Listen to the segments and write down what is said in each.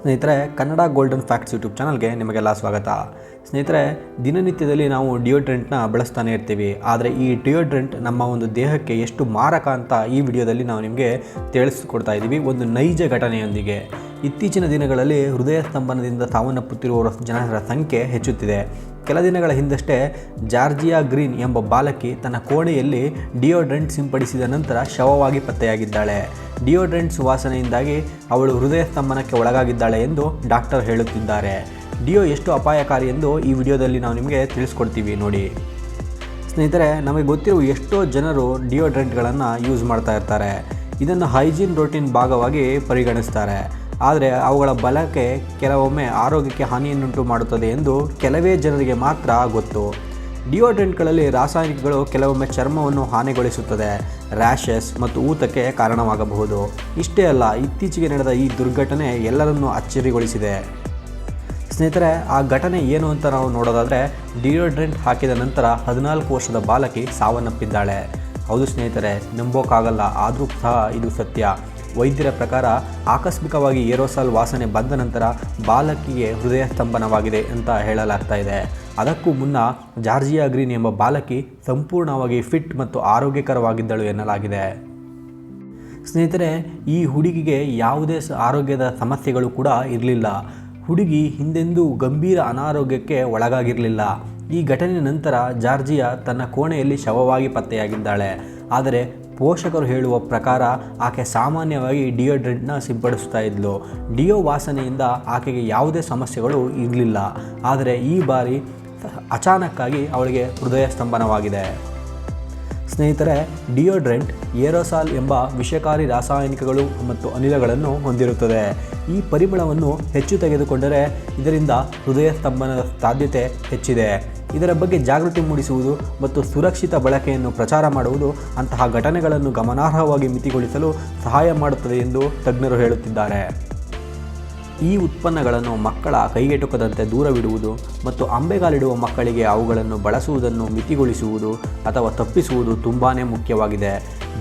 ಸ್ನೇಹಿತರೆ, Kannada golden facts YouTube ಚಾನಲ್ಗೆ ನಿಮಗೆಲ್ಲ ಸ್ವಾಗತ. ಸ್ನೇಹಿತರೆ, ದಿನನಿತ್ಯದಲ್ಲಿ ನಾವು ಡಿಯೋಡ್ರೆಂಟ್ನ ಬಳಸ್ತಾನೆ ಇರ್ತೀವಿ. ಆದರೆ ಈ ಡಿಯೋಡ್ರೆಂಟ್ ನಮ್ಮ ಒಂದು ದೇಹಕ್ಕೆ ಎಷ್ಟು ಮಾರಕ ಅಂತ ಈ ವಿಡಿಯೋದಲ್ಲಿ ನಾವು ನಿಮಗೆ ತಿಳಿಸ್ಕೊಡ್ತಾ ಇದ್ದೀವಿ ಒಂದು ನೈಜ ಘಟನೆಯೊಂದಿಗೆ. ಇತ್ತೀಚಿನ ದಿನಗಳಲ್ಲಿ ಹೃದಯ ಸ್ತಂಭನದಿಂದ ಸಾವನ್ನಪ್ಪುತ್ತಿರುವ ಜನರ ಸಂಖ್ಯೆ ಹೆಚ್ಚುತ್ತಿದೆ. ಕೆಲ ದಿನಗಳ ಹಿಂದಷ್ಟೇ ಜಾರ್ಜಿಯಾ ಗ್ರೀನ್ ಎಂಬ ಬಾಲಕಿ ತನ್ನ ಕೋಣೆಯಲ್ಲಿ ಡಿಯೋಡ್ರೆಂಟ್ ಸಿಂಪಡಿಸಿದ ನಂತರ ಶವವಾಗಿ ಪತ್ತೆಯಾಗಿದ್ದಾಳೆ. ಡಿಯೋಡ್ರೆಂಟ್ ಸುವಾಸನೆಯಿಂದಾಗಿ ಅವಳು ಹೃದಯ ಸ್ತಂಭನಕ್ಕೆ ಒಳಗಾಗಿದ್ದಾಳೆ ಎಂದು ಡಾಕ್ಟರ್ ಹೇಳುತ್ತಿದ್ದಾರೆ. ಡಿಯೋ ಎಷ್ಟು ಅಪಾಯಕಾರಿ ಎಂದು ಈ ವಿಡಿಯೋದಲ್ಲಿ ನಾವು ನಿಮಗೆ ತಿಳಿಸ್ಕೊಡ್ತೀವಿ ನೋಡಿ. ಸ್ನೇಹಿತರೆ, ನಮಗೆ ಗೊತ್ತಿರುವ ಎಷ್ಟೋ ಜನರು ಡಿಯೋಡ್ರೆಂಟ್ಗಳನ್ನು ಯೂಸ್ ಮಾಡ್ತಾ ಇರ್ತಾರೆ. ಇದನ್ನು ಹೈಜೀನ್ ರೂಟೀನ್ ಭಾಗವಾಗಿ ಪರಿಗಣಿಸ್ತಾರೆ. ಆದರೆ ಅವುಗಳ ಬಳಕೆ ಕೆಲವೊಮ್ಮೆ ಆರೋಗ್ಯಕ್ಕೆ ಹಾನಿಯನ್ನುಂಟು ಮಾಡುತ್ತದೆ ಎಂದು ಕೆಲವೇ ಜನರಿಗೆ ಮಾತ್ರ ಗೊತ್ತು. ಡಿಯೋಡ್ರೆಂಟ್ಗಳಲ್ಲಿ ರಾಸಾಯನಿಕಗಳು ಕೆಲವೊಮ್ಮೆ ಚರ್ಮವನ್ನು ಹಾನಿಗೊಳಿಸುತ್ತದೆ, ರ್ಯಾಷಸ್ ಮತ್ತು ಊತಕ್ಕೆ ಕಾರಣವಾಗಬಹುದು. ಇಷ್ಟೇ ಅಲ್ಲ, ಇತ್ತೀಚೆಗೆ ನಡೆದ ಈ ದುರ್ಘಟನೆ ಎಲ್ಲರನ್ನೂ ಅಚ್ಚರಿಗೊಳಿಸಿದೆ. ಸ್ನೇಹಿತರೆ, ಆ ಘಟನೆ ಏನು ಅಂತ ನಾವು ನೋಡೋದಾದರೆ, ಡಿಯೋಡ್ರೆಂಟ್ ಹಾಕಿದ ನಂತರ 14 ವರ್ಷದ ಬಾಲಕಿ ಸಾವನ್ನಪ್ಪಿದ್ದಾಳೆ. ಹೌದು ಸ್ನೇಹಿತರೆ, ನಂಬೋಕ್ಕಾಗಲ್ಲ, ಆದರೂ ಸಹ ಇದು ಸತ್ಯ. ವೈದ್ಯರ ಪ್ರಕಾರ ಆಕಸ್ಮಿಕವಾಗಿ ಏರೋಸಾಲ್ ವಾಸನೆ ಬಂದ ನಂತರ ಬಾಲಕಿಗೆ ಹೃದಯ ಸ್ತಂಭನವಾಗಿದೆ ಅಂತ ಹೇಳಲಾಗ್ತಾ ಇದೆ. ಅದಕ್ಕೂ ಮುನ್ನ ಜಾರ್ಜಿಯಾ ಗ್ರೀನ್ ಎಂಬ ಬಾಲಕಿ ಸಂಪೂರ್ಣವಾಗಿ ಫಿಟ್ ಮತ್ತು ಆರೋಗ್ಯಕರವಾಗಿದ್ದಳು ಎನ್ನಲಾಗಿದೆ. ಸ್ನೇಹಿತರೆ, ಈ ಹುಡುಗಿಗೆ ಯಾವುದೇ ಆರೋಗ್ಯದ ಸಮಸ್ಯೆಗಳು ಕೂಡ ಇರಲಿಲ್ಲ. ಹುಡುಗಿ ಹಿಂದೆಂದೂ ಗಂಭೀರ ಅನಾರೋಗ್ಯಕ್ಕೆ ಒಳಗಾಗಿರಲಿಲ್ಲ. ಈ ಘಟನೆಯ ನಂತರ ಜಾರ್ಜಿಯಾ ತನ್ನ ಕೋಣೆಯಲ್ಲಿ ಶವವಾಗಿ ಪತ್ತೆಯಾಗಿದ್ದಾಳೆ. ಆದರೆ ಪೋಷಕರು ಹೇಳುವ ಪ್ರಕಾರ ಆಕೆ ಸಾಮಾನ್ಯವಾಗಿ ಡಿಯೋಡ್ರೆಂಟ್ನ ಸಿಂಪಡಿಸ್ತಾ ಇದ್ಲು. ಡಿಯೋ ವಾಸನೆಯಿಂದ ಆಕೆಗೆ ಯಾವುದೇ ಸಮಸ್ಯೆಗಳು ಇರಲಿಲ್ಲ. ಆದರೆ ಈ ಬಾರಿ ಅಚಾನಕ್ಕಾಗಿ ಅವಳಿಗೆ ಹೃದಯ ಸ್ತಂಭನವಾಗಿದೆ. ಸ್ನೇಹಿತರೆ, ಡಿಯೋಡ್ರೆಂಟ್ ಏರೋಸಾಲ್ ಎಂಬ ವಿಷಕಾರಿ ರಾಸಾಯನಿಕಗಳು ಮತ್ತು ಅನಿಲಗಳನ್ನು ಹೊಂದಿರುತ್ತದೆ. ಈ ಪರಿಮಳವನ್ನು ಹೆಚ್ಚು ತೆಗೆದುಕೊಂಡರೆ ಇದರಿಂದ ಹೃದಯ ಸ್ತಂಭನದ ಸಾಧ್ಯತೆ ಹೆಚ್ಚಿದೆ. ಇದರ ಬಗ್ಗೆ ಜಾಗೃತಿ ಮೂಡಿಸುವುದು ಮತ್ತು ಸುರಕ್ಷಿತ ಬಳಕೆಯನ್ನು ಪ್ರಚಾರ ಮಾಡುವುದು ಅಂತಹ ಘಟನೆಗಳನ್ನು ಗಮನಾರ್ಹವಾಗಿ ಮಿತಿಗೊಳಿಸಲು ಸಹಾಯ ಮಾಡುತ್ತದೆ ಎಂದು ತಜ್ಞರು ಹೇಳುತ್ತಿದ್ದಾರೆ. ಈ ಉತ್ಪನ್ನಗಳನ್ನು ಮಕ್ಕಳ ಕೈಗೆಟುಕದಂತೆ ದೂರವಿಡುವುದು ಮತ್ತು ಅಂಬೆಗಾಲಿಡುವ ಮಕ್ಕಳಿಗೆ ಅವುಗಳನ್ನು ಬಳಸುವುದನ್ನು ಮಿತಿಗೊಳಿಸುವುದು ಅಥವಾ ತಪ್ಪಿಸುವುದು ತುಂಬಾ ಮುಖ್ಯವಾಗಿದೆ.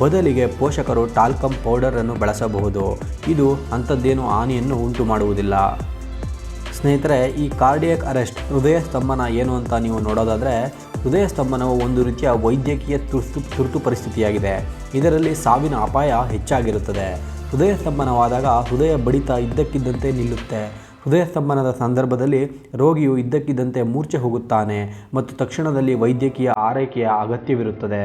ಬದಲಿಗೆ ಪೋಷಕರು ಟಾಲ್ಕಮ್ ಪೌಡರನ್ನು ಬಳಸಬಹುದು. ಇದು ಅಂಥದ್ದೇನೂ ಹಾನಿಯನ್ನು ಉಂಟು ಮಾಡುವುದಿಲ್ಲ. ಸ್ನೇಹಿತರೆ, ಈ ಕಾರ್ಡಿಯಾಕ್ ಅರೆಸ್ಟ್ ಹೃದಯ ಸ್ತಂಭನ ಏನು ಅಂತ ನೀವು ನೋಡೋದಾದರೆ, ಹೃದಯ ಸ್ತಂಭನವು ಒಂದು ರೀತಿಯ ವೈದ್ಯಕೀಯ ತುರ್ತು ಪರಿಸ್ಥಿತಿಯಾಗಿದೆ. ಇದರಲ್ಲಿ ಸಾವಿನ ಅಪಾಯ ಹೆಚ್ಚಾಗಿರುತ್ತದೆ. ಹೃದಯ ಸ್ತಂಭನವಾದಾಗ ಹೃದಯ ಬಡಿತ ಇದ್ದಕ್ಕಿದ್ದಂತೆ ನಿಲ್ಲುತ್ತೆ. ಹೃದಯ ಸ್ತಂಭನದ ಸಂದರ್ಭದಲ್ಲಿ ರೋಗಿಯು ಇದ್ದಕ್ಕಿದ್ದಂತೆ ಮೂರ್ಛೆ ಹೋಗುತ್ತಾನೆ ಮತ್ತು ತಕ್ಷಣದಲ್ಲಿ ವೈದ್ಯಕೀಯ ಆರೈಕೆಯ ಅಗತ್ಯವಿರುತ್ತದೆ.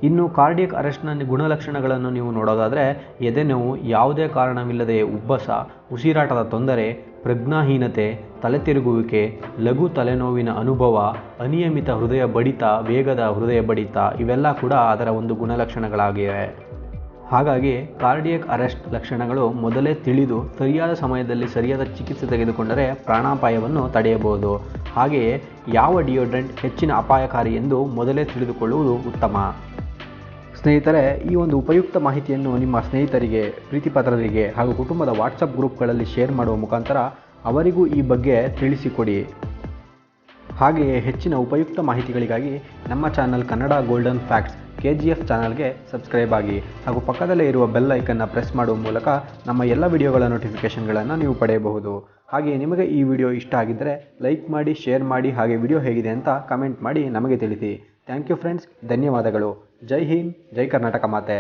ಇನ್ನು ಕಾರ್ಡಿಯಾಕ್ ಅರೆಸ್ಟ್ನ ಗುಣಲಕ್ಷಣಗಳನ್ನು ನೀವು ನೋಡೋದಾದರೆ, ಎದೆನೋವು, ಯಾವುದೇ ಕಾರಣವಿಲ್ಲದೆ ಉಬ್ಬಸ, ಉಸಿರಾಟದ ತೊಂದರೆ, ಪ್ರಜ್ಞಾಹೀನತೆ, ತಲೆತಿರುಗುವಿಕೆ, ಲಘು ತಲೆನೋವಿನ ಅನುಭವ, ಅನಿಯಮಿತ ಹೃದಯ ಬಡಿತ, ವೇಗದ ಹೃದಯ ಬಡಿತ ಇವೆಲ್ಲ ಕೂಡ ಅದರ ಒಂದು ಗುಣಲಕ್ಷಣಗಳಾಗಿವೆ. ಹಾಗಾಗಿ ಕಾರ್ಡಿಯಾಕ್ ಅರೆಸ್ಟ್ ಲಕ್ಷಣಗಳು ಮೊದಲೇ ತಿಳಿದು ಸರಿಯಾದ ಸಮಯದಲ್ಲಿ ಸರಿಯಾದ ಚಿಕಿತ್ಸೆ ತೆಗೆದುಕೊಂಡರೆ ಪ್ರಾಣಾಪಾಯವನ್ನು ತಡೆಯಬಹುದು. ಹಾಗೆಯೇ ಯಾವ ಡಿಯೋಡ್ರೆಂಟ್ ಹೆಚ್ಚಿನ ಅಪಾಯಕಾರಿ ಎಂದು ಮೊದಲೇ ತಿಳಿದುಕೊಳ್ಳುವುದು ಉತ್ತಮ. ಸ್ನೇಹಿತರೆ, ಈ ಒಂದು ಉಪಯುಕ್ತ ಮಾಹಿತಿಯನ್ನು ನಿಮ್ಮ ಸ್ನೇಹಿತರಿಗೆ, ಪ್ರೀತಿಪಾತ್ರರಿಗೆ ಹಾಗೂ ಕುಟುಂಬದ ವಾಟ್ಸಪ್ ಗ್ರೂಪ್ಗಳಲ್ಲಿ ಶೇರ್ ಮಾಡುವ ಮುಖಾಂತರ ಅವರಿಗೂ ಈ ಬಗ್ಗೆ ತಿಳಿಸಿಕೊಡಿ. ಹಾಗೆಯೇ ಹೆಚ್ಚಿನ ಉಪಯುಕ್ತ ಮಾಹಿತಿಗಳಿಗಾಗಿ ನಮ್ಮ channel Kannada golden facts KGF ಚಾನಲ್ಗೆ ಸಬ್ಸ್ಕ್ರೈಬ್ ಆಗಿ ಹಾಗೂ ಪಕ್ಕದಲ್ಲೇ ಇರುವ ಬೆಲ್ ಐಕನ್ನ ಪ್ರೆಸ್ ಮಾಡುವ ಮೂಲಕ ನಮ್ಮ ಎಲ್ಲ ವಿಡಿಯೋಗಳ ನೋಟಿಫಿಕೇಷನ್ಗಳನ್ನು ನೀವು ಪಡೆಯಬಹುದು. ಹಾಗೆಯೇ ನಿಮಗೆ ಈ ವಿಡಿಯೋ ಇಷ್ಟ ಆಗಿದ್ದರೆ ಲೈಕ್ ಮಾಡಿ, ಶೇರ್ ಮಾಡಿ, ಹಾಗೆ ವಿಡಿಯೋ ಹೇಗಿದೆ ಅಂತ ಕಮೆಂಟ್ ಮಾಡಿ ನಮಗೆ ತಿಳಿಸಿ. ಥ್ಯಾಂಕ್ ಯು ಫ್ರೆಂಡ್ಸ್, ಧನ್ಯವಾದಗಳು. ಜೈ ಹಿಂದ್, ಜೈ ಕರ್ನಾಟಕ ಮಾತೆ.